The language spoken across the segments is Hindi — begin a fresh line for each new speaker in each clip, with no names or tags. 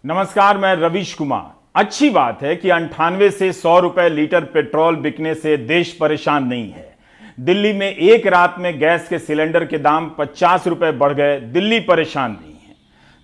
नमस्कार, मैं रवीश कुमार। अच्छी बात है कि 98 से 100 रुपए लीटर पेट्रोल बिकने से देश परेशान नहीं है। दिल्ली में एक रात में गैस के सिलेंडर के दाम 50 रुपए बढ़ गए, दिल्ली परेशान नहीं है।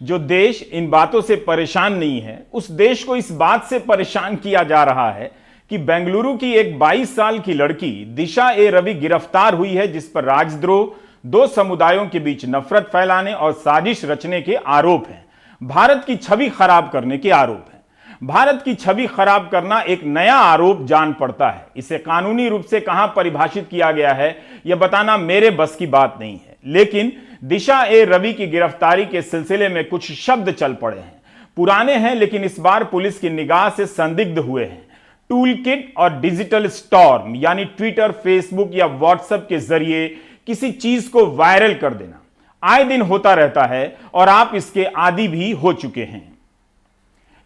जो देश इन बातों से परेशान नहीं है, उस देश को इस बात से परेशान किया जा रहा है कि बेंगलुरु की एक 22 साल की लड़की दिशा ए रवि गिरफ्तार हुई है, जिस पर राजद्रोह, दो समुदायों के बीच नफरत फैलाने और साजिश रचने के आरोप हैं। भारत की छवि खराब करने के आरोप हैं। भारत की छवि खराब करना एक नया आरोप जान पड़ता है। इसे कानूनी रूप से कहां परिभाषित किया गया है, यह बताना मेरे बस की बात नहीं है, लेकिन दिशा ए रवि की गिरफ्तारी के सिलसिले में कुछ शब्द चल पड़े हैं। पुराने हैं, लेकिन इस बार पुलिस की निगाह से संदिग्ध हुए हैं। टूल किट और डिजिटल स्टॉर्म, यानी ट्विटर, फेसबुक या व्हाट्सएप के जरिए किसी चीज को वायरल कर देना आए दिन होता रहता है और आप इसके आदी भी हो चुके हैं।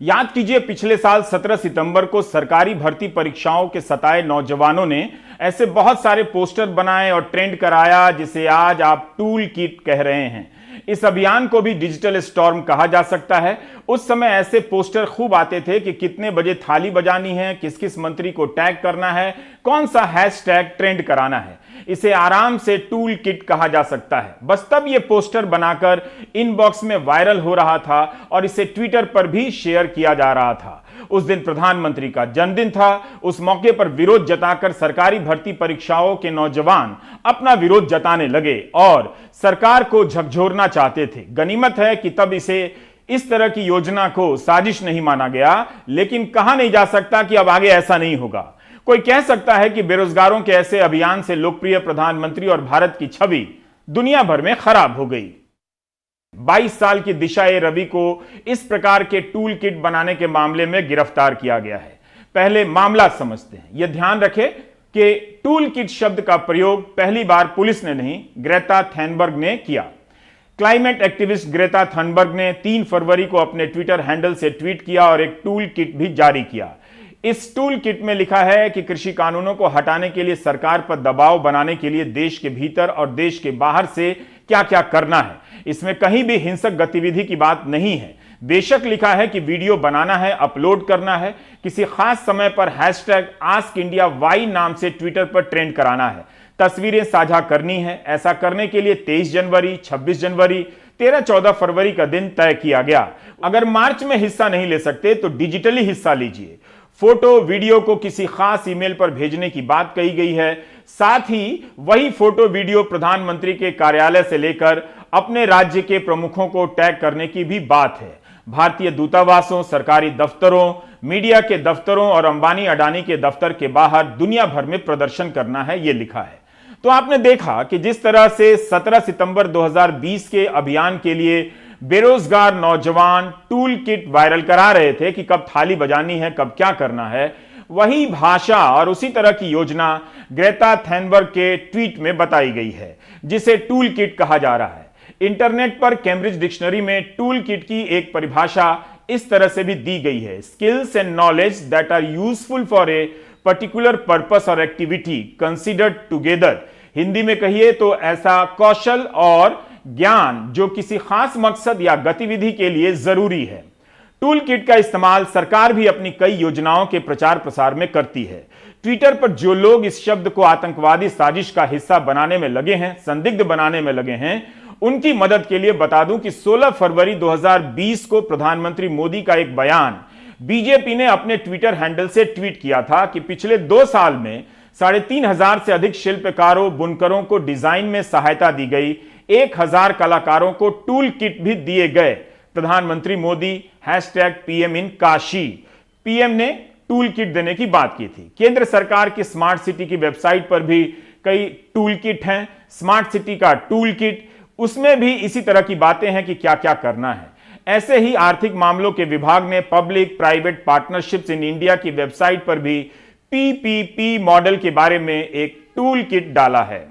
याद कीजिए, पिछले साल 17 सितंबर को सरकारी भर्ती परीक्षाओं के सताए नौजवानों ने ऐसे बहुत सारे पोस्टर बनाए और ट्रेंड कराया, जिसे आज आप टूल किट कह रहे हैं। इस अभियान को भी डिजिटल स्टॉर्म कहा जा सकता है। उस समय ऐसे पोस्टर खूब आते थे कि कितने बजे थाली बजानी है, किस किस मंत्री को टैग करना है, कौन सा हैशटैग ट्रेंड कराना है। इसे आराम से टूल किट कहा जा सकता है। बस तब यह पोस्टर बनाकर इनबॉक्स में वायरल हो रहा था और इसे ट्विटर पर भी शेयर किया जा रहा था। उस दिन प्रधानमंत्री का जन्मदिन था। उस मौके पर विरोध जताकर सरकारी भर्ती परीक्षाओं के नौजवान अपना विरोध जताने लगे और सरकार को झकझोरना चाहते थे। गनीमत है कि तब इसे इस तरह की योजना को साजिश नहीं माना गया, लेकिन कहा नहीं जा सकता कि अब आगे ऐसा नहीं होगा। कोई कह सकता है कि बेरोजगारों के ऐसे अभियान से लोकप्रिय प्रधानमंत्री और भारत की छवि दुनिया भर में खराब हो गई। 22 साल की दिशा ए रवि को इस प्रकार के टूल किट बनाने के मामले में गिरफ्तार किया गया है। पहले मामला समझते हैं। यह ध्यान रखें कि टूल किट शब्द का प्रयोग पहली बार पुलिस ने नहीं, ग्रेटा थैनबर्ग ने किया। क्लाइमेट एक्टिविस्ट ग्रेटा थनबर्ग ने 3 फरवरी को अपने ट्विटर हैंडल से ट्वीट किया और एक टूल किट भी जारी किया। इस टूल किट में लिखा है कि कृषि कानूनों को हटाने के लिए सरकार पर दबाव बनाने के लिए देश के भीतर और देश के बाहर से क्या क्या करना है। इसमें कहीं भी हिंसक गतिविधि की बात नहीं है। बेशक लिखा है कि वीडियो बनाना है, अपलोड करना है, किसी खास समय पर हैशटैग आस्क इंडिया वाई नाम से ट्विटर पर ट्रेंड कराना है, तस्वीरें साझा करनी है। ऐसा करने के लिए 23 जनवरी, 26 जनवरी, 13-14 फरवरी का दिन तय किया गया। अगर मार्च में हिस्सा नहीं ले सकते तो डिजिटली हिस्सा लीजिए। फोटो वीडियो को किसी खास ईमेल पर भेजने की बात कही गई है। साथ ही वही फोटो वीडियो प्रधानमंत्री के कार्यालय से लेकर अपने राज्य के प्रमुखों को टैग करने की भी बात है। भारतीय दूतावासों, सरकारी दफ्तरों, मीडिया के दफ्तरों और अंबानी अडानी के दफ्तर के बाहर दुनिया भर में प्रदर्शन करना है, यह लिखा है। तो आपने देखा कि जिस तरह से 17 सितंबर 2020 के अभियान के लिए बेरोजगार नौजवान टूल किट वायरल करा रहे थे कि कब थाली बजानी है, कब क्या करना है, वही भाषा और उसी तरह की योजना ग्रेटा थैनबर्ग के ट्वीट में बताई गई है, जिसे टूल किट कहा जा रहा है। इंटरनेट पर कैम्ब्रिज डिक्शनरी में टूल किट की एक परिभाषा इस तरह से भी दी गई है: skills and knowledge that are useful for a particular purpose और एक्टिविटी कंसिडर्ड टुगेदर। हिंदी में कहिए तो ऐसा कौशल और ज्ञान जो किसी खास मकसद या गतिविधि के लिए जरूरी है। टूल किट का इस्तेमाल सरकार भी अपनी कई योजनाओं के प्रचार प्रसार में करती है। ट्विटर पर जो लोग इस शब्द को आतंकवादी साजिश का हिस्सा बनाने में लगे हैं, संदिग्ध बनाने में लगे हैं, उनकी मदद के लिए बता दूं कि 16 फरवरी 2020 को प्रधानमंत्री मोदी का एक बयान बीजेपी ने अपने ट्विटर हैंडल से ट्वीट किया था कि पिछले 2 साल में 3,500 से अधिक शिल्पकारों, बुनकरों को डिजाइन में सहायता दी गई। 1,000 कलाकारों को टूल किट भी दिए गए। प्रधानमंत्री मोदी #PM इन काशी। पीएम ने टूल किट देने की बात की थी। केंद्र सरकार की स्मार्ट सिटी की वेबसाइट पर भी कई टूल किट हैं। स्मार्ट सिटी का टूल किट, उसमें भी इसी तरह की बातें हैं कि क्या क्या करना है। ऐसे ही आर्थिक मामलों के विभाग ने public private partnerships in India की वेबसाइट पर भी PPP मॉडल के बारे में एक टूल किट डाला है।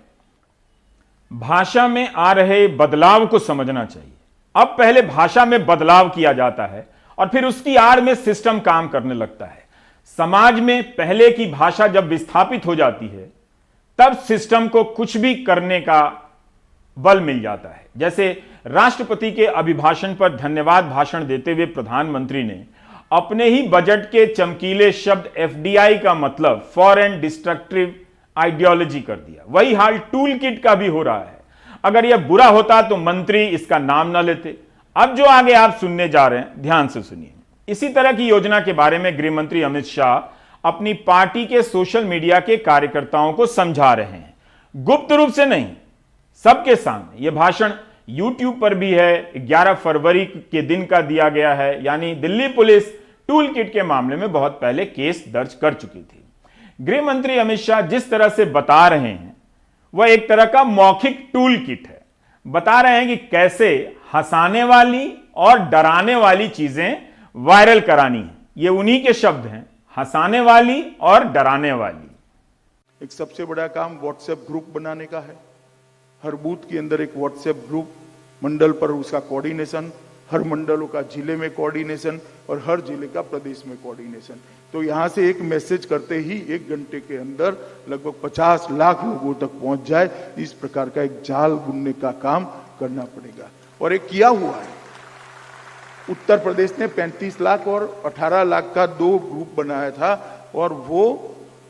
भाषा में आ रहे बदलाव को समझना चाहिए। अब पहले भाषा में बदलाव किया जाता है और फिर उसकी आड़ में सिस्टम काम करने लगता है। समाज में पहले की भाषा जब विस्थापित हो जाती है, तब सिस्टम को कुछ भी करने का बल मिल जाता है। जैसे राष्ट्रपति के अभिभाषण पर धन्यवाद भाषण देते हुए प्रधानमंत्री ने अपने ही बजट के चमकीले शब्द एफडीआई का मतलब फॉरेन डिस्ट्रक्टिव आइडियोलॉजी कर दिया। वही हाल टूल किट का भी हो रहा है। अगर यह बुरा होता तो मंत्री इसका नाम न लेते। अब जो आगे आप सुनने जा रहे हैं, ध्यान से सुनिए। इसी तरह की योजना के बारे में गृह मंत्री अमित शाह अपनी पार्टी के सोशल मीडिया के कार्यकर्ताओं को समझा रहे हैं, गुप्त रूप से नहीं, सबके सामने। यह भाषण यूट्यूब पर भी है, 11 फरवरी के दिन का दिया गया है। यानी दिल्ली पुलिस टूल किट के मामले में बहुत पहले केस दर्ज कर चुकी थी। गृह मंत्री अमित शाह जिस तरह से बता रहे हैं वह एक तरह का मौखिक टूल किट है। बता रहे हैं कि कैसे हंसाने वाली और डराने वाली चीजें वायरल करानी है। ये उन्हीं के शब्द हैं, हंसाने वाली और डराने वाली।
एक सबसे बड़ा काम व्हाट्सएप ग्रुप बनाने का है। हर बूथ के अंदर एक व्हाट्सएप ग्रुप, मंडल पर उसका कोऑर्डिनेशन, हर मंडलों का जिले में कोऑर्डिनेशन और हर जिले का प्रदेश में कोऑर्डिनेशन। तो यहां से एक मैसेज करते ही 1 घंटे के अंदर लगभग 50 लाख लोगों तक पहुंच जाए, इस प्रकार का एक जाल बुनने का काम करना पड़ेगा। और एक किया हुआ है। उत्तर प्रदेश ने 35 लाख और 18 लाख का 2 ग्रुप बनाया था और वो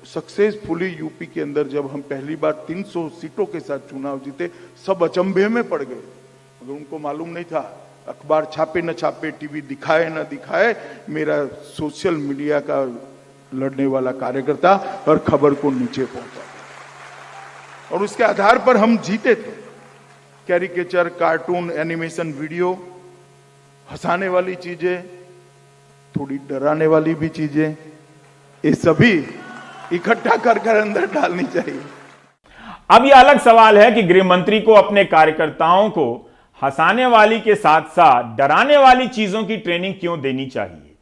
सक्सेसफुली यूपी के अंदर जब हम पहली बार 300 सीटों के साथ चुनाव जीते, सब अचंभे में पड़ गए। अगर उनको मालूम नहीं था, अखबार छापे न छापे, टीवी दिखाए न दिखाए, मेरा सोशल मीडिया का लड़ने वाला कार्यकर्ता हर खबर को नीचे पहुंचा और उसके आधार पर हम जीते थे। कैरिकेचर, कार्टून, एनिमेशन, वीडियो, हंसाने वाली चीजें, थोड़ी डराने वाली भी चीजें, ये सभी इकट्ठा कर अंदर डालनी चाहिए।
अब यह अलग सवाल है कि गृह मंत्री को अपने कार्यकर्ताओं को हंसाने वाली के साथ साथ डराने वाली चीजों की ट्रेनिंग क्यों देनी चाहिए।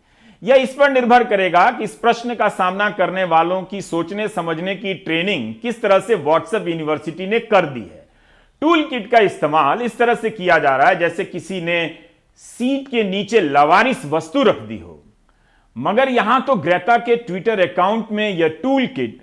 यह इस पर निर्भर करेगा कि इस प्रश्न का सामना करने वालों की सोचने समझने की ट्रेनिंग किस तरह से व्हाट्सएप यूनिवर्सिटी ने कर दी है। टूल किट का इस्तेमाल इस तरह से किया जा रहा है जैसे किसी ने सीट के नीचे लवारिस वस्तु रख दी हो। मगर यहां तो ग्रेटा के ट्विटर अकाउंट में यह टूल किट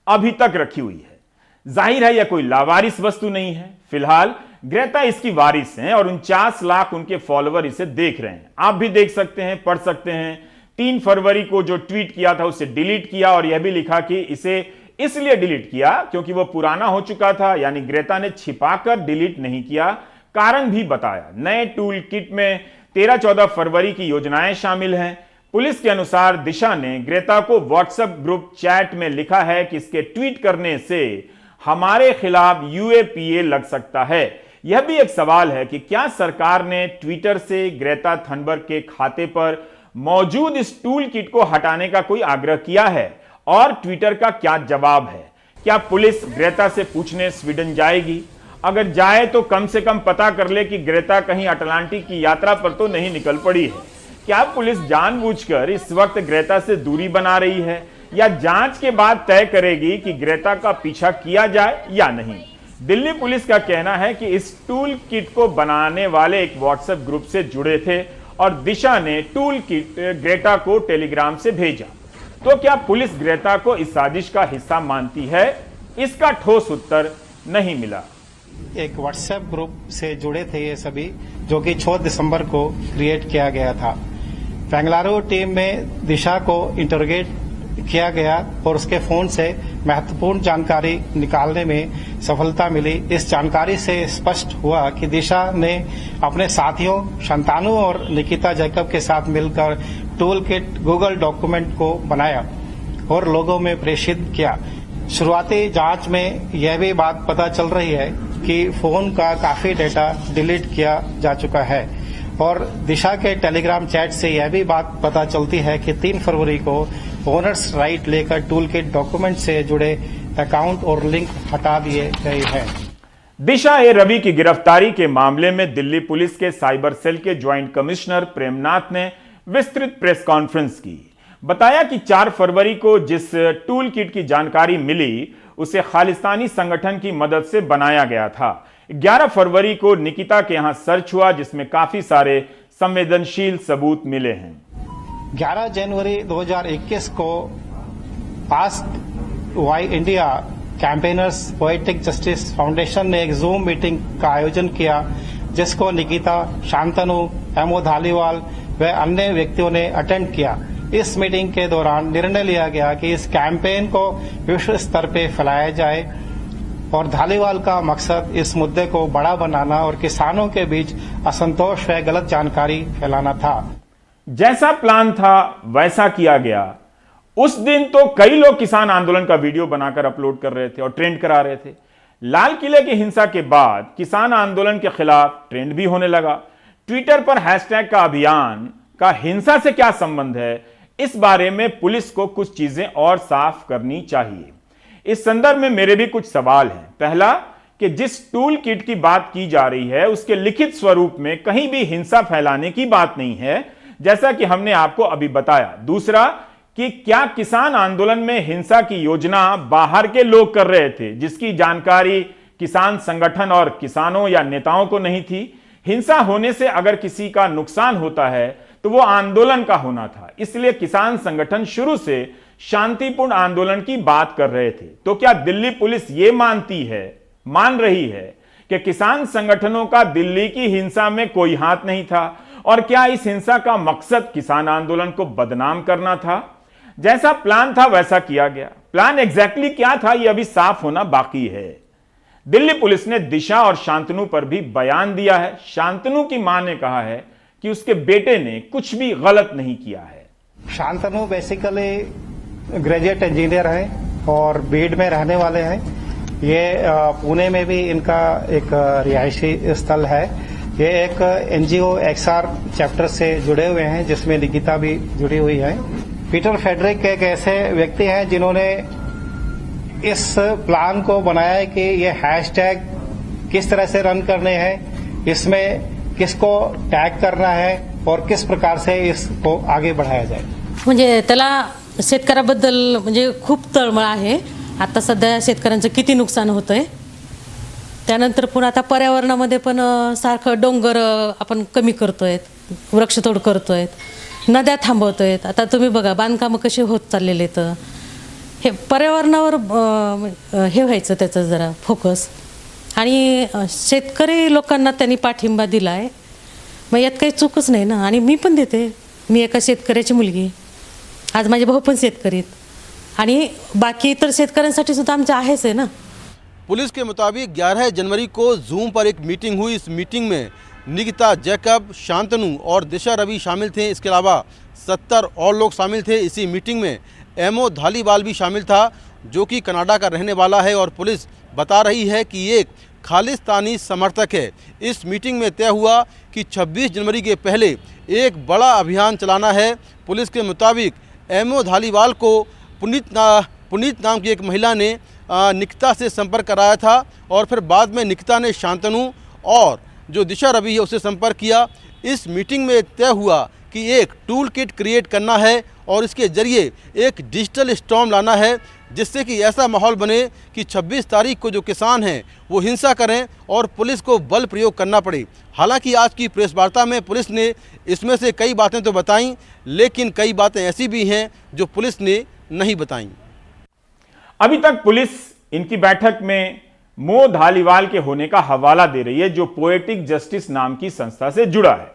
अभी तक रखी हुई है। जाहिर है यह कोई लावारिस वस्तु नहीं है। फिलहाल ग्रेटा इसकी वारिस हैं और 49 लाख उनके फॉलोअर इसे देख रहे हैं। आप भी देख सकते हैं, पढ़ सकते हैं। 3 फरवरी को जो ट्वीट किया था उसे डिलीट किया और यह भी लिखा कि इसे इसलिए डिलीट किया क्योंकि वह पुराना हो चुका था। यानी ग्रेटा ने छिपाकर डिलीट नहीं किया, कारण भी बताया। नए टूल किट में 13-14 फरवरी की योजनाएं शामिल हैं। पुलिस के अनुसार दिशा ने ग्रेटा को व्हाट्सएप ग्रुप चैट में लिखा है कि इसके ट्वीट करने से हमारे खिलाफ यूएपीए लग सकता है। यह भी एक सवाल है कि क्या सरकार ने ट्विटर से ग्रेटा थनबर्ग के खाते पर मौजूद इस टूल किट को हटाने का कोई आग्रह किया है और ट्विटर का क्या जवाब है। क्या पुलिस ग्रेटा से पूछने स्वीडन जाएगी? अगर जाए तो कम से कम पता कर ले कि ग्रेटा कहीं अटलांटिक की यात्रा पर तो नहीं निकल पड़ी है। क्या पुलिस जानबूझकर इस वक्त ग्रेटा से दूरी बना रही है या जांच के बाद तय करेगी कि ग्रेटा का पीछा किया जाए या नहीं। दिल्ली पुलिस का कहना है कि इस टूल किट को बनाने वाले एक व्हाट्सएप ग्रुप से जुड़े थे और दिशा ने टूल किट ग्रेटा को टेलीग्राम से भेजा। तो क्या पुलिस ग्रेटा को इस साजिश का हिस्सा मानती है? इसका ठोस उत्तर नहीं मिला।
एक व्हाट्सएप ग्रुप से जुड़े थे ये सभी, जो कि 6 दिसंबर को क्रिएट किया गया था। बेंगलुरु टीम में दिशा को इंटरोगेट किया गया और उसके फोन से महत्वपूर्ण जानकारी निकालने में सफलता मिली। इस जानकारी से स्पष्ट हुआ कि दिशा ने अपने साथियों शंतानु और निकिता जैकब के साथ मिलकर टूल किट गूगल डॉक्यूमेंट को बनाया और लोगों में प्रेषित किया। शुरुआती जांच में यह भी बात पता चल रही है कि फोन का काफी डेटा डिलीट किया जा चुका है और दिशा के टेलीग्राम चैट से यह भी बात पता चलती है कि 3 फरवरी को ओनर्स राइट लेकर टूल किट डॉक्यूमेंट से जुड़े अकाउंट और लिंक हटा दिए गए हैं।
दिशा ए रवि की गिरफ्तारी के मामले में दिल्ली पुलिस के साइबर सेल के ज्वाइंट कमिश्नर प्रेमनाथ ने विस्तृत प्रेस कॉन्फ्रेंस की। बताया कि 4 फरवरी को जिस टूल किट की जानकारी मिली उसे खालिस्तानी संगठन की मदद से बनाया गया था। 11 फरवरी को निकिता के यहां सर्च हुआ जिसमें काफी सारे संवेदनशील सबूत मिले हैं।
11 जनवरी 2021 को ask why India campaigners poetic justice foundation ने एक जूम मीटिंग का आयोजन किया जिसको निकिता, शांतनु, एमओ धालीवाल व अन्य व्यक्तियों ने अटेंड किया। इस मीटिंग के दौरान निर्णय लिया गया कि इस कैंपेन को विश्व स्तर पर फैलाया जाए और धालीवाल का मकसद इस मुद्दे को बड़ा बनाना और किसानों के बीच असंतोष व गलत जानकारी फैलाना था।
जैसा प्लान था वैसा किया गया। उस दिन तो कई लोग किसान आंदोलन का वीडियो बनाकर अपलोड कर रहे थे और ट्रेंड करा रहे थे। लाल किले की हिंसा के बाद किसान आंदोलन के खिलाफ ट्रेंड भी होने लगा। ट्विटर पर हैशटैग का अभियान का हिंसा से क्या संबंध है, इस बारे में पुलिस को कुछ चीजें और साफ करनी चाहिए। इस संदर्भ में मेरे भी कुछ सवाल हैं। पहला, कि जिस टूल किट की बात की जा रही है उसके लिखित स्वरूप में कहीं भी हिंसा फैलाने की बात नहीं है, जैसा कि हमने आपको अभी बताया। दूसरा, कि क्या किसान आंदोलन में हिंसा की योजना बाहर के लोग कर रहे थे जिसकी जानकारी किसान संगठन और किसानों या नेताओं को नहीं थी। हिंसा होने से अगर किसी का नुकसान होता है तो वो आंदोलन का होना था, इसलिए किसान संगठन शुरू से शांतिपूर्ण आंदोलन की बात कर रहे थे। तो क्या दिल्ली पुलिस ये मान रही है कि किसान संगठनों का दिल्ली की हिंसा में कोई हाथ नहीं था? और क्या इस हिंसा का मकसद किसान आंदोलन को बदनाम करना था? जैसा प्लान था वैसा किया गया। प्लान एग्जैक्टली क्या था ये अभी साफ होना बाकी है। दिल्ली पुलिस ने दिशा और शांतनु पर भी बयान दिया है। शांतनु की मां ने कहा है कि उसके बेटे ने कुछ भी गलत नहीं किया है।
शांतनु बेसिकली ग्रेजुएट इंजीनियर है और बीड में रहने वाले हैं। ये पुणे में भी इनका एक रिहायशी स्थल है। ये एक एनजीओ एक्सआर चैप्टर से जुड़े हुए हैं जिसमें निकिता भी जुड़ी हुई है। पीटर फेडरिक एक ऐसे व्यक्ति हैं जिन्होंने इस प्लान को बनाया है कि ये हैशटैग किस तरह से रन करने हैं, इसमें किसको टैग करना है और किस प्रकार से इसको आगे बढ़ाया जाए।
म्हणजे त्याला शेतकऱ्याबद्दल म्हणजे खूप तळमळ आहे। आता सध्या शेतकऱ्यांचं किती नुकसान होतंय, त्यानंतर पुन्हा आता पर्यावरणामध्ये पण सारखं डोंगर आपण कमी करतोय, वृक्षतोड करतोय, नद्या थांबवतोय। आता तुम्ही बघा बांधकामं कशी होत चाललेले आहेत। हे पर्यावरणावर हे व्हायचं त्याचं जरा फोकस, आणि शेतकरी लोकांना त्यांनी पाठिंबा दिलाय। मग यात काही चूकच नाही ना, आणि मी पण देते। मी एका शेतकऱ्याची मुलगी, आज माझे भाऊ पण शेतकरी आणि बाकी इतर शेतकऱ्यांसाठी सुद्धा आमचं आहेच आहे ना।
पुलिस के मुताबिक 11 जनवरी को जूम पर एक मीटिंग हुई। इस मीटिंग में निकिता, जैकब, शांतनु और दिशा रवि शामिल थे। इसके अलावा 70 और लोग शामिल थे। इसी मीटिंग में एमओ धालीवाल भी शामिल था जो कि कनाडा का रहने वाला है और पुलिस बता रही है कि ये एक खालिस्तानी समर्थक है। इस मीटिंग में तय हुआ कि 26 जनवरी के पहले एक बड़ा अभियान चलाना है। पुलिस के मुताबिक एमओ धालीवाल को पुनीत नाम की एक महिला ने निकिता से संपर्क कराया था और फिर बाद में निकिता ने शांतनु और जो दिशा रवि है उससे संपर्क किया। इस मीटिंग में तय हुआ कि एक टूल किट क्रिएट करना है और इसके जरिए एक डिजिटल स्टॉर्म लाना है जिससे कि ऐसा माहौल बने कि 26 तारीख को जो किसान हैं वो हिंसा करें और पुलिस को बल प्रयोग करना पड़े। हालांकि आज की प्रेस वार्ता में पुलिस ने इसमें से कई बातें तो बताईं, लेकिन कई बातें ऐसी भी हैं जो पुलिस ने नहीं बताईं।
अभी तक पुलिस इनकी बैठक में मो धालीवाल के होने का हवाला दे रही है, जो पोएटिक जस्टिस नाम की संस्था से जुड़ा है।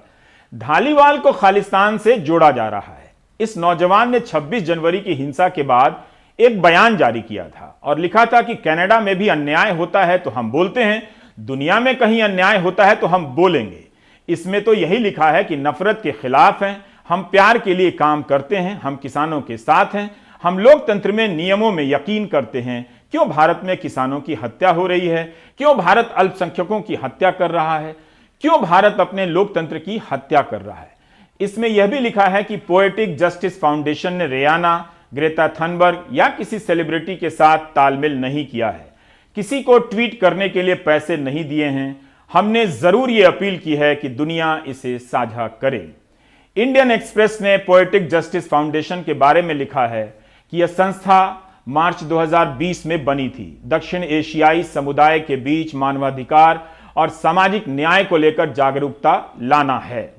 धालीवाल को खालिस्तान से जोड़ा जा रहा है। इस नौजवान ने 26 जनवरी की हिंसा के बाद एक बयान जारी किया था और लिखा था कि कनाडा में भी अन्याय होता है तो हम बोलते हैं, दुनिया में कहीं अन्याय होता है तो हम बोलेंगे। इसमें तो यही लिखा है कि नफरत के खिलाफ हैं, हम प्यार के लिए काम करते हैं, हम किसानों के साथ हैं, हम लोकतंत्र में नियमों में यकीन करते हैं। क्यों भारत में किसानों की हत्या हो रही है? क्यों भारत अल्पसंख्यकों की हत्या कर रहा है? क्यों भारत अपने लोकतंत्र की हत्या कर रहा है? इसमें यह भी लिखा है कि पोएटिक जस्टिस फाउंडेशन ने रियाना, ग्रेटा थनबर्ग या किसी सेलिब्रिटी के साथ तालमेल नहीं किया है, किसी को ट्वीट करने के लिए पैसे नहीं दिए हैं। हमने जरूर यह अपील की है कि दुनिया इसे साझा करे। इंडियन एक्सप्रेस ने पोएटिक जस्टिस फाउंडेशन के बारे में लिखा है कि यह संस्था मार्च 2020 में बनी थी। दक्षिण एशियाई समुदाय के बीच मानवाधिकार और सामाजिक न्याय को लेकर जागरूकता लाना है।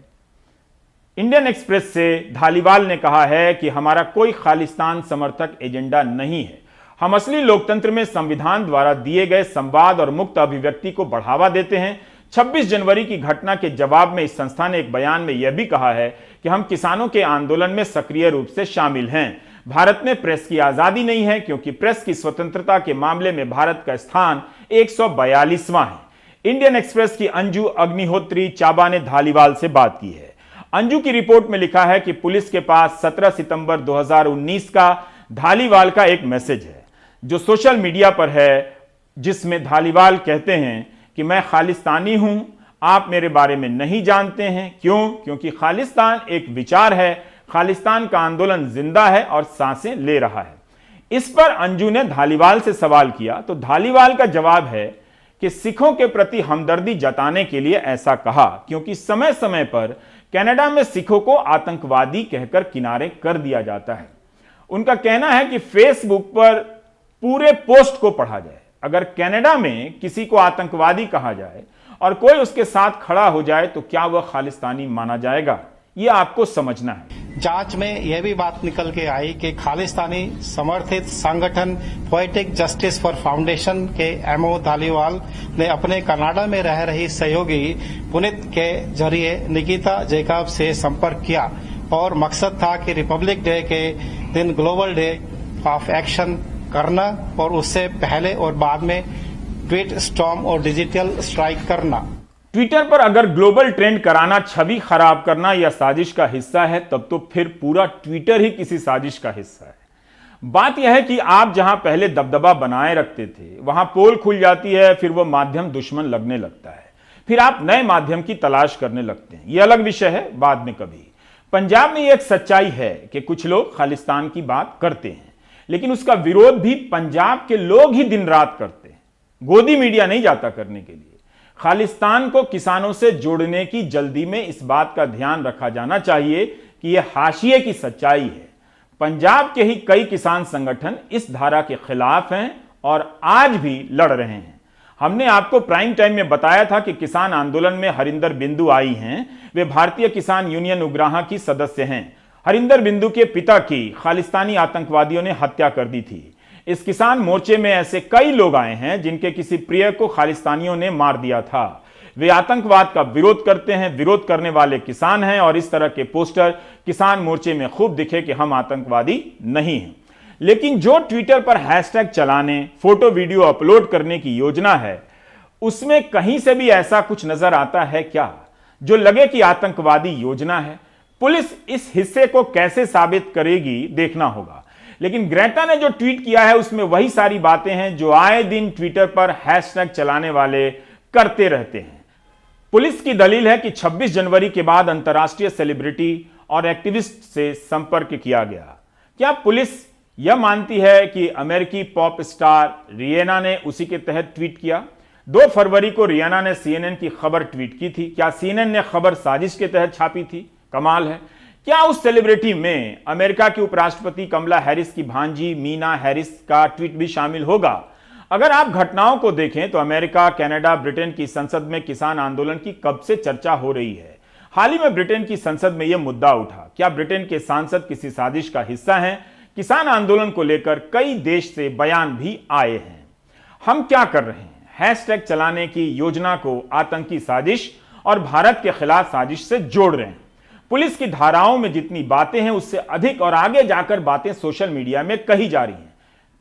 इंडियन एक्सप्रेस से धालीवाल ने कहा है कि हमारा कोई खालिस्तान समर्थक एजेंडा नहीं है। हम असली लोकतंत्र में संविधान द्वारा दिए गए संवाद और मुक्त अभिव्यक्ति को बढ़ावा देते हैं। 26 जनवरी की घटना के जवाब में इस संस्था ने एक बयान में यह भी कहा है कि हम किसानों के आंदोलन में सक्रिय रूप से शामिल हैं। भारत में प्रेस की आजादी नहीं है क्योंकि प्रेस की स्वतंत्रता के मामले में भारत का स्थान 142वां है। इंडियन एक्सप्रेस की अंजू अग्निहोत्री चाबा ने धालीवाल से बात की है। अंजू की रिपोर्ट में लिखा है कि पुलिस के पास 17 सितंबर 2019 का धालीवाल का एक मैसेज है जो सोशल मीडिया पर है, जिसमें धालीवाल कहते हैं कि मैं खालिस्तानी हूं, आप मेरे बारे में नहीं जानते हैं। क्यों? क्योंकि खालिस्तान एक विचार है, खालिस्तान का आंदोलन जिंदा है और सांसें ले रहा है। इस पर अंजू ने धालीवाल से सवाल किया तो धालीवाल का जवाब है कि सिखों के प्रति हमदर्दी जताने के लिए ऐसा कहा क्योंकि समय समय पर कनाडा में सिखों को आतंकवादी कहकर किनारे कर दिया जाता है। उनका कहना है कि फेसबुक पर पूरे पोस्ट को पढ़ा जाए। अगर कनाडा में किसी को आतंकवादी कहा जाए और कोई उसके साथ खड़ा हो जाए तो क्या वह खालिस्तानी माना जाएगा? यह आपको समझना है।
जांच में यह भी बात निकल के आई कि खालिस्तानी समर्थित संगठन पोएटिक जस्टिस फॉर फाउंडेशन के एमओ धालीवाल ने अपने कनाडा में रह रही सहयोगी पुनीत के जरिए निकिता जैकब से संपर्क किया और मकसद था कि रिपब्लिक डे के दिन ग्लोबल डे ऑफ एक्शन करना और उससे पहले और बाद में ट्वीट स्टॉर्म और डिजिटल स्ट्राइक करना।
ट्विटर पर अगर ग्लोबल ट्रेंड कराना छवि खराब करना या साजिश का हिस्सा है तब तो फिर पूरा ट्विटर ही किसी साजिश का हिस्सा है। बात यह है कि आप जहां पहले दबदबा बनाए रखते थे वहां पोल खुल जाती है, फिर वो माध्यम दुश्मन लगने लगता है, फिर आप नए माध्यम की तलाश करने लगते हैं। यह अलग विषय है, बाद में कभी। पंजाब में एक सच्चाई है कि कुछ लोग खालिस्तान की बात करते हैं लेकिन उसका विरोध भी पंजाब के लोग ही दिन रात करते हैं। गोदी मीडिया नहीं जाता करने के लिए। खालिस्तान को किसानों से जोड़ने की जल्दी में इस बात का ध्यान रखा जाना चाहिए कि यह हाशिए की सच्चाई है। पंजाब के ही कई किसान संगठन इस धारा के खिलाफ हैं और आज भी लड़ रहे हैं। हमने आपको प्राइम टाइम में बताया था कि किसान आंदोलन में हरिंदर बिंदु आई हैं। वे भारतीय किसान यूनियन उग्राहा की सदस्य हैं। हरिंदर बिंदु के पिता की खालिस्तानी आतंकवादियों ने हत्या कर दी थी। इस किसान मोर्चे में ऐसे कई लोग आए हैं जिनके किसी प्रिय को खालिस्तानियों ने मार दिया था। वे आतंकवाद का विरोध करते हैं, विरोध करने वाले किसान हैं और इस तरह के पोस्टर किसान मोर्चे में खूब दिखे कि हम आतंकवादी नहीं हैं। लेकिन जो ट्विटर पर हैशटैग चलाने, फोटो वीडियो अपलोड करने की योजना है, उसमें कहीं से भी ऐसा कुछ नजर आता है क्या जो लगे कि आतंकवादी योजना है? पुलिस इस हिस्से को कैसे साबित करेगी देखना होगा। लेकिन ग्रेटा ने जो ट्वीट किया है उसमें वही सारी बातें हैं जो आए दिन ट्विटर पर हैशटैग चलाने वाले करते रहते हैं। पुलिस की दलील है कि 26 जनवरी के बाद अंतर्राष्ट्रीय सेलिब्रिटी और एक्टिविस्ट से संपर्क किया गया। क्या पुलिस यह मानती है कि अमेरिकी पॉप स्टार रियाना ने उसी के तहत ट्वीट किया? 2 फरवरी को रियाना ने CNN की खबर ट्वीट की थी। क्या CNN ने खबर साजिश के तहत छापी थी? कमाल है। क्या उस सेलिब्रिटी में अमेरिका की उपराष्ट्रपति कमला हैरिस की भांजी मीना हैरिस का ट्वीट भी शामिल होगा? अगर आप घटनाओं को देखें तो अमेरिका, कनाडा, ब्रिटेन की संसद में किसान आंदोलन की कब से चर्चा हो रही है। हाल ही में ब्रिटेन की संसद में यह मुद्दा उठा। क्या ब्रिटेन के सांसद किसी साजिश का हिस्सा हैं? किसान आंदोलन को लेकर कई देश से बयान भी आए हैं। हम क्या कर रहे हैं? हैशटैग चलाने की योजना को आतंकी साजिश और भारत के खिलाफ साजिश से जोड़ रहे हैं। पुलिस की धाराओं में जितनी बातें हैं उससे अधिक और आगे जाकर बातें सोशल मीडिया में कही जा रही हैं।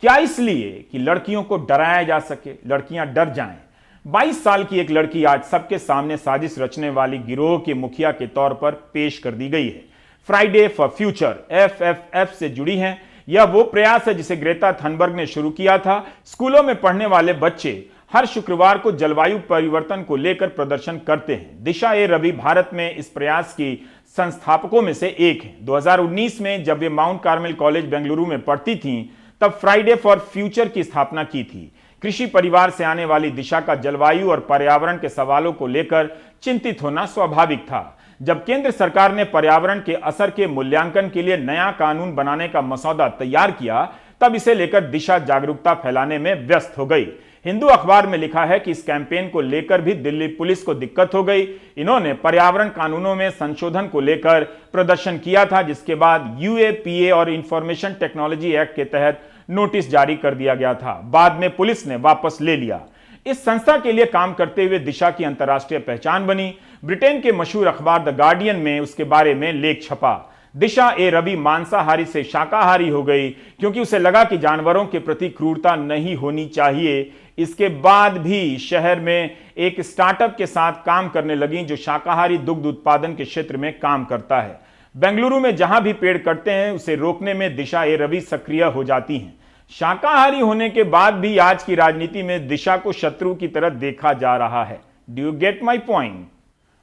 क्या इसलिए कि लड़कियों को डराया जा सके, लड़कियां डर जाएं? 22 साल की एक लड़की आज सबके सामने साजिश रचने वाली गिरोह के मुखिया के तौर पर पेश कर दी गई है। फ्राइडे फॉर फ्यूचर FFF से जुड़ी हैं। यह वो प्रयास है जिसे ग्रेटा थनबर्ग ने शुरू किया था। स्कूलों में पढ़ने वाले बच्चे हर शुक्रवार को जलवायु परिवर्तन को लेकर प्रदर्शन करते हैं। दिशा ए रवि भारत में इस प्रयास की संस्थापकों में से एक है। 2019 में जब वे माउंट कार्मेल कॉलेज बेंगलुरु में पढ़ती थीं, तब फ्राइडे फॉर फ्यूचर की स्थापना की थी। कृषि परिवार से आने वाली दिशा का जलवायु और पर्यावरण के सवालों को लेकर चिंतित होना स्वाभाविक था। जब केंद्र सरकार ने पर्यावरण के असर के मूल्यांकन के लिए नया कानून बनाने का मसौदा तैयार किया, तब इसे लेकर दिशा जागरूकता फैलाने में व्यस्त हो गई। हिंदू अखबार में लिखा है कि इस कैंपेन को लेकर भी दिल्ली पुलिस को दिक्कत हो गई। इन्होंने पर्यावरण कानूनों में संशोधन को लेकर प्रदर्शन किया था, जिसके बाद UAPA और इंफॉर्मेशन टेक्नोलॉजी एक्ट के तहत नोटिस जारी कर दिया गया था। बाद में पुलिस ने वापस ले लिया। इस संस्था के लिए काम करते हुए दिशा की अंतर्राष्ट्रीय पहचान बनी। ब्रिटेन के मशहूर अखबार द गार्डियन में उसके बारे में लेख छपा। दिशा ए रवि मांसाहारी से शाकाहारी हो गई क्योंकि उसे लगा कि जानवरों के प्रति क्रूरता नहीं होनी चाहिए। इसके बाद भी शहर में एक स्टार्टअप के साथ काम करने लगी जो शाकाहारी दुग्ध उत्पादन के क्षेत्र में काम करता है। बेंगलुरु में जहां भी पेड़ कटते हैं उसे रोकने में दिशा ए रवि सक्रिय हो जाती हैं। शाकाहारी होने के बाद भी आज की राजनीति में दिशा को शत्रु की तरह देखा जा रहा है। Do you get my point?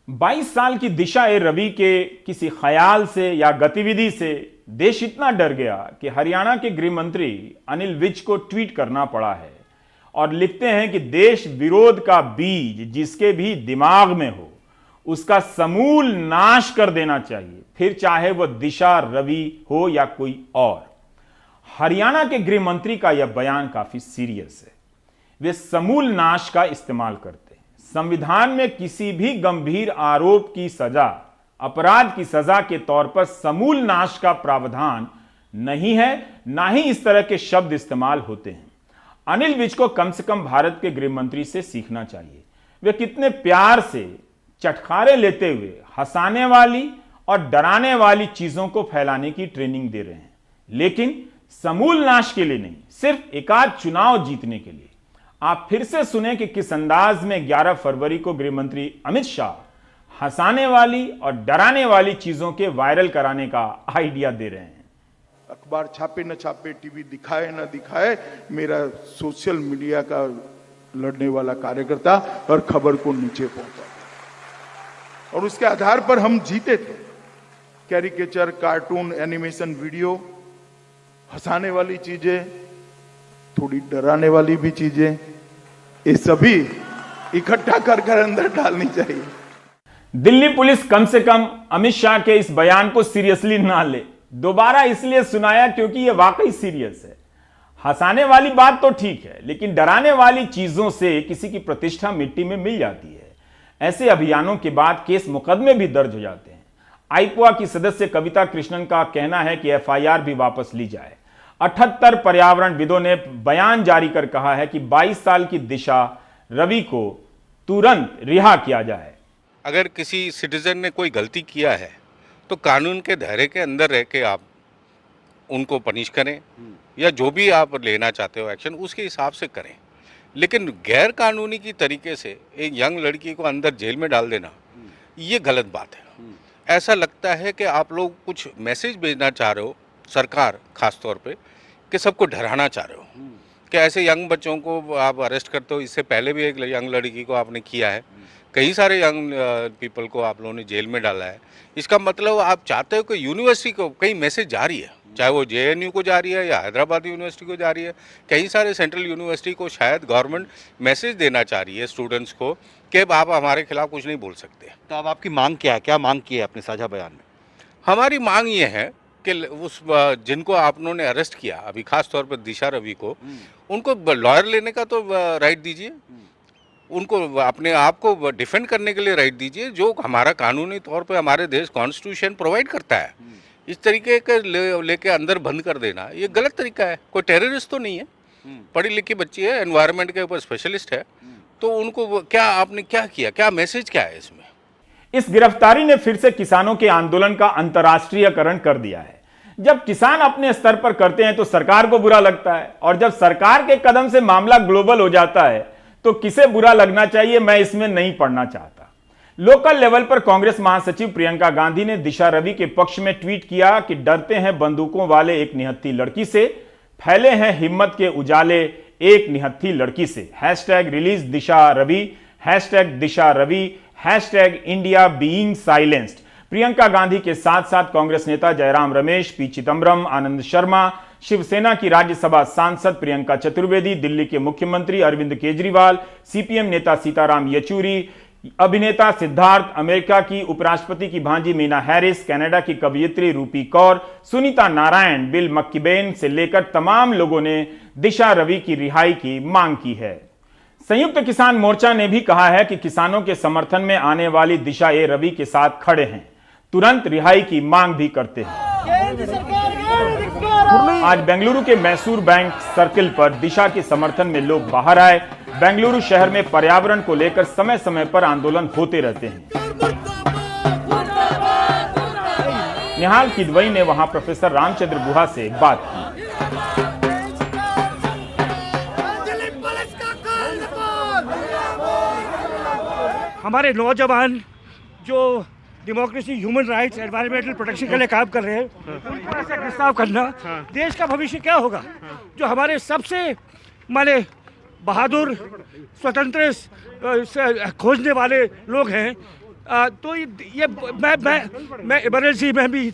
22 साल की दिशा ए रवि के किसी ख्याल से या गतिविधि से देश इतना डर गया कि हरियाणा के गृह मंत्री अनिल विज को ट्वीट करना पड़ा है और लिखते हैं कि देश विरोध का बीज जिसके भी दिमाग में हो उसका समूल नाश कर देना चाहिए, फिर चाहे वह दिशा रवि हो या कोई और। हरियाणा के गृह मंत्री का यह बयान काफी सीरियस है। वे समूल नाश का इस्तेमाल करते हैं। संविधान में किसी भी गंभीर आरोप की सजा, अपराध की सजा के तौर पर समूल नाश का प्रावधान नहीं है, ना ही इस तरह के शब्द इस्तेमाल होते हैं। अनिल विज को कम से कम भारत के गृह मंत्री से सीखना चाहिए। वे कितने प्यार से चटखारे लेते हुए हंसाने वाली और डराने वाली चीजों को फैलाने की ट्रेनिंग दे रहे हैं, लेकिन समूल नाश के लिए नहीं, सिर्फ एकाध चुनाव जीतने के लिए। आप फिर से सुने कि किस अंदाज में 11 फरवरी को गृह मंत्री अमित शाह हंसाने वाली और डराने वाली चीजों के वायरल कराने का आइडिया दे रहे हैं।
अखबार छापे न छापे, टीवी दिखाए न दिखाए, मेरा सोशल मीडिया का लड़ने वाला कार्यकर्ता हर खबर को नीचे पहुंचा और उसके आधार पर हम जीते थे। कैरिकेचर, कार्टून, एनिमेशन, वीडियो, हंसाने वाली चीजें, थोड़ी डराने वाली भी चीजें, ये सभी इकट्ठा कर अंदर डालनी चाहिए।
दिल्ली पुलिस कम से कम अमित शाह के इस बयान को सीरियसली ना ले। दोबारा इसलिए सुनाया क्योंकि यह वाकई सीरियस है। हंसाने वाली बात तो ठीक है, लेकिन डराने वाली चीजों से किसी की प्रतिष्ठा मिट्टी में मिल जाती है। ऐसे अभियानों के बाद केस मुकदमे भी दर्ज हो जाते हैं। आईपुआ की सदस्य कविता कृष्णन का कहना है कि एफआईआर भी वापस ली जाए। 78 पर्यावरणविदों ने बयान जारी कर कहा है कि 22 साल की दिशा रवि को तुरंत रिहा किया जाए।
अगर किसी सिटीजन ने कोई गलती किया है तो कानून के दायरे के अंदर रह के आप उनको पनिश करें या जो भी आप लेना चाहते हो एक्शन उसके हिसाब से करें। लेकिन गैर कानूनी की तरीके से एक यंग लड़की को अंदर जेल में डाल देना ये गलत बात है। ऐसा लगता है कि आप लोग कुछ मैसेज भेजना चाह रहे हो, सरकार खास तौर पे, कि सबको डराना चाह रहे हो कि ऐसे यंग बच्चों को आप अरेस्ट करते हो। इससे पहले भी एक यंग लड़की को आपने किया है, कई सारे यंग पीपल को आप लोगों ने जेल में डाला है। इसका मतलब आप चाहते हो कि यूनिवर्सिटी को कई मैसेज जा रही है, चाहे वो जेएनयू को जा रही है या हैदराबाद यूनिवर्सिटी को जा रही है, कई सारे सेंट्रल यूनिवर्सिटी को शायद गवर्नमेंट मैसेज देना चाह रही है स्टूडेंट्स को कि आप हमारे खिलाफ कुछ नहीं बोल सकते।
तो अब आपकी मांग क्या है, क्या मांग की है अपने साझा बयान में?
हमारी मांग ये है कि उस जिनको आप लोगों ने अरेस्ट किया अभी खास तौर पर दिशा रवि को, उनको लॉयर लेने का तो राइट दीजिए, उनको अपने आप को डिफेंड करने के लिए राइट दीजिए जो हमारा कानूनी तौर पे हमारे देश कॉन्स्टिट्यूशन प्रोवाइड करता है। इस तरीके के लेके अंदर बंद कर देना ये गलत तरीका है। कोई टेररिस्ट तो नहीं है, पढ़ी लिखी बच्ची है, एनवायरनमेंट के ऊपर स्पेशलिस्ट है, तो उनको क्या आपने क्या किया, क्या मैसेज क्या है इसमें?
इस गिरफ्तारी ने फिर से किसानों के आंदोलन का अंतर्राष्ट्रीयकरण कर दिया है। जब किसान अपने स्तर पर करते हैं तो सरकार को बुरा लगता है, और जब सरकार के कदम से मामला ग्लोबल हो जाता है तो किसे बुरा लगना चाहिए, मैं इसमें नहीं पढ़ना चाहता। लोकल लेवल पर कांग्रेस महासचिव प्रियंका गांधी ने दिशा रवि के पक्ष में ट्वीट किया कि डरते हैं बंदूकों वाले एक निहत्थी लड़की से, फैले हैं हिम्मत के उजाले एक निहत्थी लड़की से। Hashtag release Disha Ravi, hashtag Disha Ravi, hashtag India being silenced. Priyanka Gandhi के साथ साथ कांग्रेस नेता जयराम रमेश, पी चिदम्बरम, आनंद शर्मा, शिवसेना की राज्यसभा सांसद प्रियंका चतुर्वेदी, दिल्ली के मुख्यमंत्री अरविंद केजरीवाल, सीपीएम नेता सीताराम येचुरी, अभिनेता सिद्धार्थ, अमेरिका की उपराष्ट्रपति की भांजी मीना हैरिस, कनाडा की कवयित्री रूपी कौर, सुनीता नारायण, बिल मक्कीबेन से लेकर तमाम लोगों ने दिशा रवि की रिहाई की मांग की है। संयुक्त किसान मोर्चा ने भी कहा है कि किसानों के समर्थन में आने वाली दिशा ए रवि के साथ खड़े हैं, तुरंत रिहाई की मांग भी करते हैं। आज बेंगलुरु के मैसूर बैंक सर्किल पर दिशा के समर्थन में लोग बाहर आए। बेंगलुरु शहर में पर्यावरण को लेकर समय समय पर आंदोलन होते रहते हैं। निहाल किदवई ने वहां प्रोफेसर रामचंद्र गुहा से एक बात की।
हमारे नौजवान जो democracy, human rights, environmental protection के लिए काम कर रहे हैं, उनको ऐसा प्रस्ताव करना, देश का भविष्य क्या होगा? जो हमारे सबसे माने बहादुर स्वतंत्र खोजने वाले लोग हैं, तो ये मैं इमरजेंसी में भी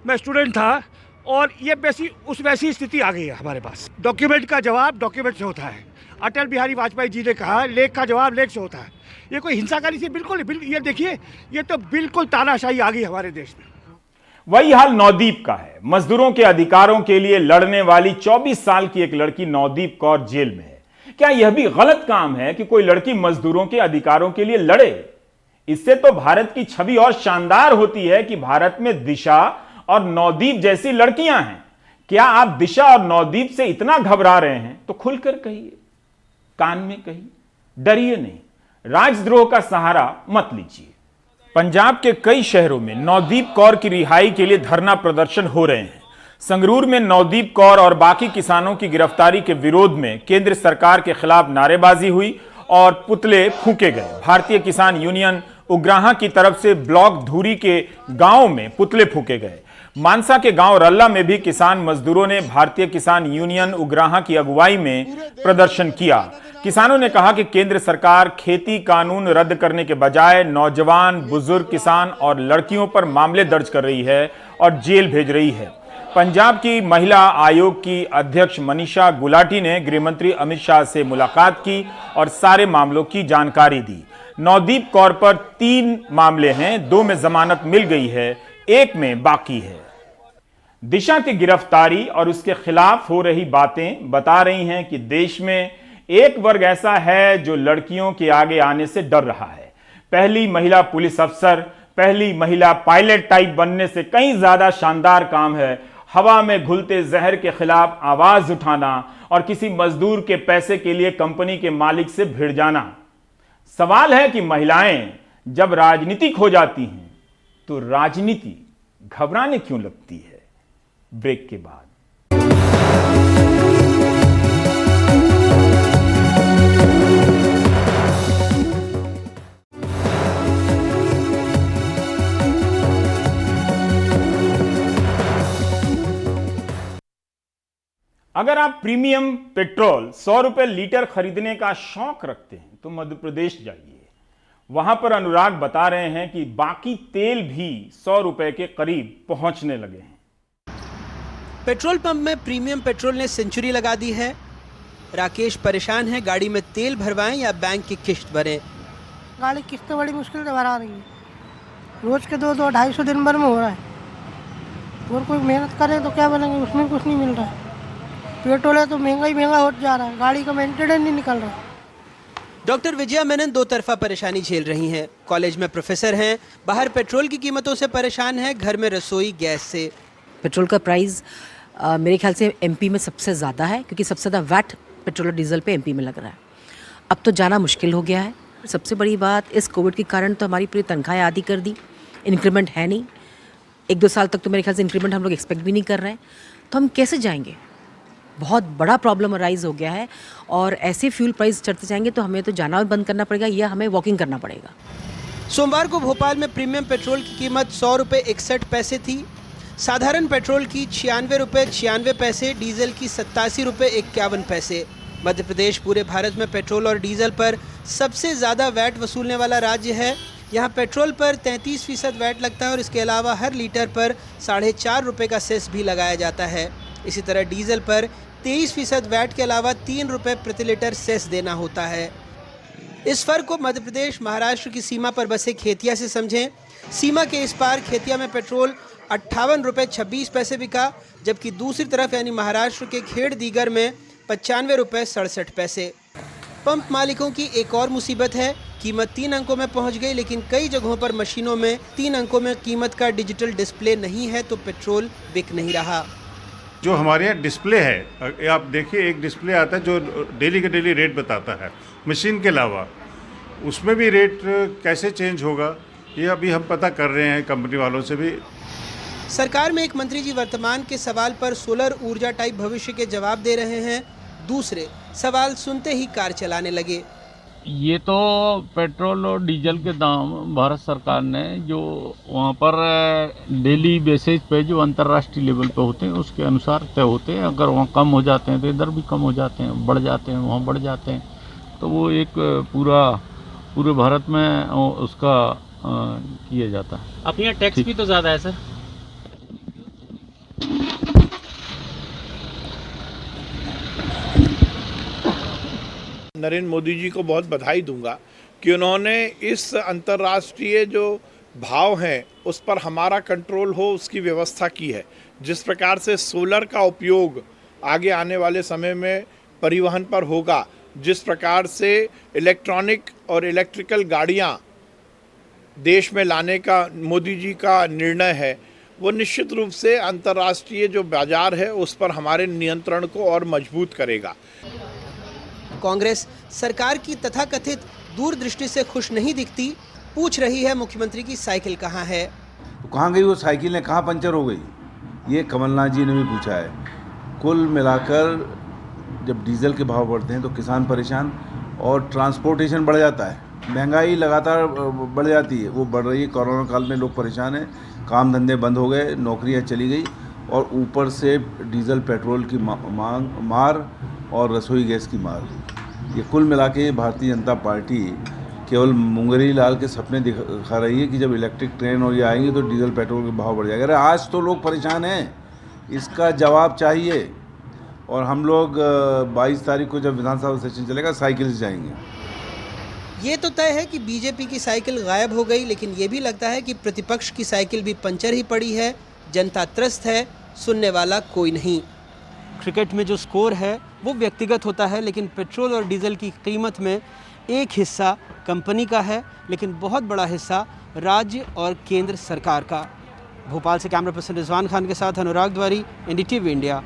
मैं स्टूडेंट था और ये वैसी स्थिति आ गई है हमारे पास। डॉक्यूमेंट का जवाब डॉक्यूमेंट से होता है। अटल बिहारी वाजपेयी जी ने कहा लेख का जवाब लेख से होता है। ये कोई हिंसाकारी से बिल्कुल ये देखिए, ये तो बिल्कुल तानाशाही आ गई हमारे देश में।
वही हाल नवदीप का है। मजदूरों के अधिकारों के लिए लड़ने वाली 24 साल की एक लड़की नवदीप कौर जेल में है। क्या यह भी गलत काम है कि कोई लड़की मजदूरों के अधिकारों के लिए लड़े? इससे तो भारत की छवि और शानदार होती है कि भारत में दिशा और नवदीप जैसी लड़कियां हैं। क्या आप दिशा और नवदीप से इतना घबरा रहे हैं तो खुलकर कहिए, कान में कहिए, डरिए नहीं, राजद्रोह का सहारा मत लीजिए। पंजाब के कई शहरों में नवदीप कौर की रिहाई के लिए धरना प्रदर्शन हो रहे हैं। संगरूर में नवदीप कौर और बाकी किसानों की गिरफ्तारी के विरोध में केंद्र सरकार के खिलाफ नारेबाजी हुई और पुतले फूंके गए। भारतीय किसान यूनियन उग्राहा की तरफ से ब्लॉक धूरी के गांव में पुतले फूंके गए। मानसा के गांव रल्ला में भी किसान मजदूरों ने भारतीय किसान यूनियन उग्राहा की अगुवाई में प्रदर्शन किया। किसानों ने कहा कि केंद्र सरकार खेती कानून रद्द करने के बजाय नौजवान, बुजुर्ग किसान और लड़कियों पर मामले दर्ज कर रही है और जेल भेज रही है। पंजाब की महिला आयोग की अध्यक्ष मनीषा गुलाटी ने गृहमंत्री अमित शाह से मुलाकात की और सारे मामलों की जानकारी दी। नवदीप कौर पर 3 मामले हैं, 2 में जमानत मिल गई है, 1 में बाकी है। दिशा की गिरफ्तारी और उसके खिलाफ हो रही बातें बता रही हैं कि देश में एक वर्ग ऐसा है जो लड़कियों के आगे आने से डर रहा है। पहली महिला पुलिस अफसर, पहली महिला पायलट टाइप बनने से कहीं ज्यादा शानदार काम है हवा में घुलते जहर के खिलाफ आवाज उठाना और किसी मजदूर के पैसे के लिए कंपनी के मालिक से भिड़ जाना। सवाल है कि महिलाएं जब राजनीतिक हो जाती हैं तो राजनीति घबराने क्यों लगती है? ब्रेक के बाद। अगर आप प्रीमियम पेट्रोल 100 रुपए लीटर खरीदने का शौक रखते हैं तो मध्य प्रदेश जाइए। वहां पर अनुराग बता रहे हैं कि बाकी तेल भी 100 रुपए के करीब पहुंचने लगे हैं।
पेट्रोल पंप में प्रीमियम पेट्रोल ने सेंचुरी लगा दी है। राकेश परेशान है, गाड़ी में तेल भरवाएं या बैंक की किश्त भरें।
गाड़ी किस्तें बड़ी मुश्किल से भरा रही है। रोज के 200-250 दिन भर में हो रहा है और कोई मेहनत करे तो क्या बनेंगे, उसमें कुछ नहीं मिल रहा है। पेट्रोल है तो महंगा ही महंगा हो जा रहा है, गाड़ी का मेंटेनेंस नहीं निकल रहा है।
डॉक्टर विजया मेनन 2 तरफा परेशानी झेल रही हैं। कॉलेज में प्रोफेसर हैं, बाहर पेट्रोल की कीमतों से परेशान है, घर में रसोई गैस से।
पेट्रोल का प्राइस मेरे ख्याल से एमपी में सबसे ज़्यादा है, क्योंकि सबसे ज़्यादा वैट पेट्रोल और डीजल पे एमपी में लग रहा है। अब तो जाना मुश्किल हो गया है। सबसे बड़ी बात, इस कोविड के कारण तो हमारी पूरी तनख्वाहें आधी कर दी, इंक्रीमेंट है नहीं। 1-2 साल तक तो मेरे ख्याल से इंक्रीमेंट हम लोग एक्सपेक्ट भी नहीं कर रहे हैं, तो हम कैसे जाएंगे? बहुत बड़ा प्रॉब्लम अराइज हो गया है और ऐसे फ्यूल प्राइस चढ़ते जाएंगे तो हमें तो जाना बंद करना पड़ेगा या हमें वॉकिंग करना पड़ेगा।
सोमवार को भोपाल में प्रीमियम पेट्रोल की कीमत 100 रुपये 61 पैसे थी। साधारण पेट्रोल की 96 रुपये 96 पैसे, डीजल की 87 रुपये 51 पैसे। मध्य प्रदेश पूरे भारत में पेट्रोल और डीजल पर सबसे ज़्यादा वैट वसूलने वाला राज्य है। यहाँ पेट्रोल पर 33% वैट लगता है और इसके अलावा हर लीटर पर 4.5 रुपये का सेस भी लगाया जाता है। इसी तरह डीजल पर 23% वैट के अलावा 3 रुपये प्रति लीटर सेस देना होता है। इस फर्क को मध्य प्रदेश महाराष्ट्र की सीमा पर बसे खेतिया से समझें। सीमा के इस पार खेतिया में पेट्रोल 58 रुपये 26 पैसे बिका, जबकि दूसरी तरफ यानी महाराष्ट्र के खेड़ दीगर में 95 रुपये 67 पैसे। पंप मालिकों की एक और मुसीबत है, कीमत 3 अंकों में पहुंच गई, लेकिन कई जगहों पर मशीनों में 3 अंकों में कीमत का डिजिटल डिस्प्ले नहीं है, तो पेट्रोल बिक नहीं रहा।
जो हमारे यहाँ डिस्प्ले है, आप देखिए एक डिस्प्ले आता है जो डेली के डेली रेट बताता है, मशीन के अलावा उसमें भी रेट कैसे चेंज होगा, ये अभी हम पता कर रहे हैं कंपनी वालों से भी।
सरकार में एक मंत्री जी वर्तमान के सवाल पर सोलर ऊर्जा टाइप भविष्य के जवाब दे रहे हैं, दूसरे सवाल सुनते ही कार चलाने लगे।
ये तो पेट्रोल और डीजल के दाम भारत सरकार ने जो वहाँ पर डेली बेसिस पे जो अंतर्राष्ट्रीय लेवल पे होते हैं उसके अनुसार तय होते हैं। अगर वहाँ कम हो जाते हैं तो इधर भी कम हो जाते हैं, बढ़ जाते हैं वहाँ बढ़ जाते हैं। तो वो एक पूरे भारत में उसका किया जाता है।
अपने यहाँ टैक्स भी तो ज़्यादा है सर।
नरेंद्र मोदी जी को बहुत बधाई दूंगा कि उन्होंने इस अंतर्राष्ट्रीय जो भाव हैं उस पर हमारा कंट्रोल हो उसकी व्यवस्था की है। जिस प्रकार से सोलर का उपयोग आगे आने वाले समय में परिवहन पर होगा, जिस प्रकार से इलेक्ट्रॉनिक और इलेक्ट्रिकल गाड़ियां देश में लाने का मोदी जी का निर्णय है, वो निश्चित रूप से अंतर्राष्ट्रीय जो बाजार है उस पर हमारे नियंत्रण को और मजबूत करेगा।
कांग्रेस सरकार की तथाकथित दूरदृष्टि से खुश नहीं दिखती, पूछ रही है मुख्यमंत्री की साइकिल कहाँ है।
तो कहाँ गई वो साइकिलें, कहाँ पंचर हो गई, ये कमलनाथ जी ने भी पूछा है। कुल मिलाकर जब डीजल के भाव बढ़ते हैं तो किसान परेशान और ट्रांसपोर्टेशन बढ़ जाता है, महंगाई लगातार बढ़ जाती है, वो बढ़ रही है। कोरोना काल में लोग परेशान हैं, काम धंधे बंद हो गए, नौकरियां चली गई और ऊपर से डीजल पेट्रोल की मार और रसोई गैस की मार। ये कुल मिला के भारतीय जनता पार्टी केवल मुंगेरी लाल के सपने दिखा रही है कि जब इलेक्ट्रिक ट्रेन और ये आएंगी तो डीजल पेट्रोल के भाव बढ़ जाएगा। अरे आज तो लोग परेशान हैं, इसका जवाब चाहिए। और हम लोग 22 तारीख को जब विधानसभा सेशन चलेगा साइकिल से जाएंगे।
ये तो तय है कि बीजेपी की साइकिल गायब हो गई, लेकिन ये भी लगता है कि प्रतिपक्ष की साइकिल भी पंचर ही पड़ी है। जनता त्रस्त है, सुनने वाला कोई नहीं। क्रिकेट में जो स्कोर है वो व्यक्तिगत होता है, लेकिन पेट्रोल और डीजल की कीमत में एक हिस्सा कंपनी का है, लेकिन बहुत बड़ा हिस्सा राज्य और केंद्र सरकार का। भोपाल से कैमरा पर्सन रिजवान खान के साथ अनुराग द्वारी, NDTV इंडिया।